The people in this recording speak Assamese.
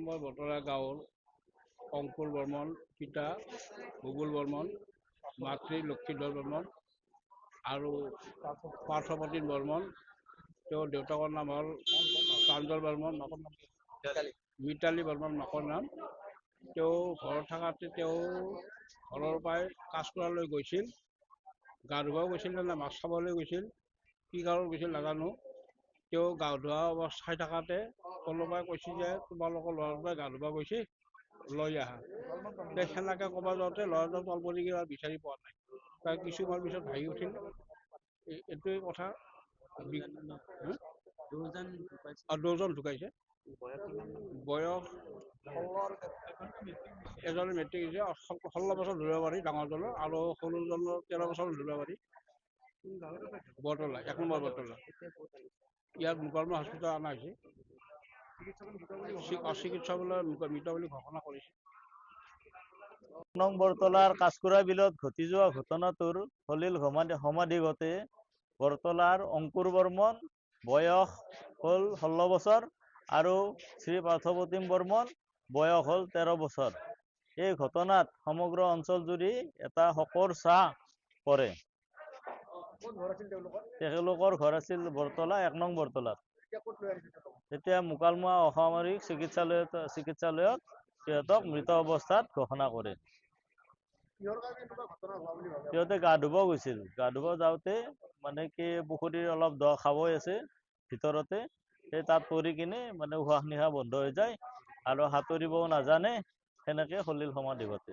মই বতৰা গাঁৱৰ অংকুৰ বৰ্মন পিতা ভূগোল বৰ্মন মাতৃ লক্ষীধৰ বৰ্মন আৰু পাৰ্থপ্ৰতিম বৰ্মন। তেওঁৰ দেউতাকৰ নাম হ'ল প্ৰাঞ্জল বৰ্মন, মাকৰ নাম মিতালী বৰ্মন, মাকৰ নাম। তেওঁ ঘৰত থকাতে তেওঁ ঘৰৰ পৰাই কাঁচকোৰালৈ গৈছিল, গা ধুবও গৈছিল নে মাছ খাবলৈ গৈছিল, কি কাৰণত গৈছিল নাজানো। তেওঁ গা ধোৱা অৱস্থাত থকাতে কোনোবাই কৈছে যে তোমালোকৰ ল'ৰাটোৱে গা ধুব গৈছে, লৈ আহা। সেনেকে ক'ব যাওঁতে ল'ৰাটো তল পৰি গ'ল, বিচাৰি পোৱা নাই। তাৰ কিছুমান পিছত ভাগি উঠিল। এইটোৱে কথা। দুজন ঢুকাইছে। বয়স এজনে মেট্ৰিক দিছে, 16 বছৰ ধৰিব পাৰি ডাঙৰজনৰ, আৰু সৰুজনৰ 13 বছৰ ধৰিব পাৰি। বৰতলা, 1 নম্বৰ বৰতলা। ইয়াত মুকালমা হস্পিটেল অনা হৈছে। চিকিৎসকসকলে মৃত বুলি ঘোষণা কৰিছে। নং বৰতলাৰ কাঁচকুৰা বিলত ঘটি যোৱা ঘটনাটোৰ সলিল সমাধিগতে বৰতলাৰ অংকুৰ বৰ্মন, বয়স হ'ল 16 বছৰ, আৰু শ্ৰী পাৰ্থপ্ৰতিম বৰ্মন, বয়স হ'ল 13 বছৰ। এই ঘটনাত সমগ্ৰ অঞ্চলজুৰি এটা শোকৰ ছাঁ পৰে। তেওঁলোকৰ ঘৰ আছিল বৰতলা, 1 নং বৰতলাত। এতিয়া মুকালমুৱা অসামৰিক চিকিৎসালয়ত সিহঁতক মৃত অৱস্থাত ঘোষণা কৰে। সিহঁতে গা ধুব গৈছিল। গা ধুব যাওঁতে মানে কি পুখুৰীৰ অলপ দ খাবৈ আছে ভিতৰতে, সেই তাত পৰি কিনে মানে উশাহ নিশাহ বন্ধ হৈ যায় আৰু সাঁতুৰিবও নাজানে, সেনেকে সলিল সমাধি ঘটে।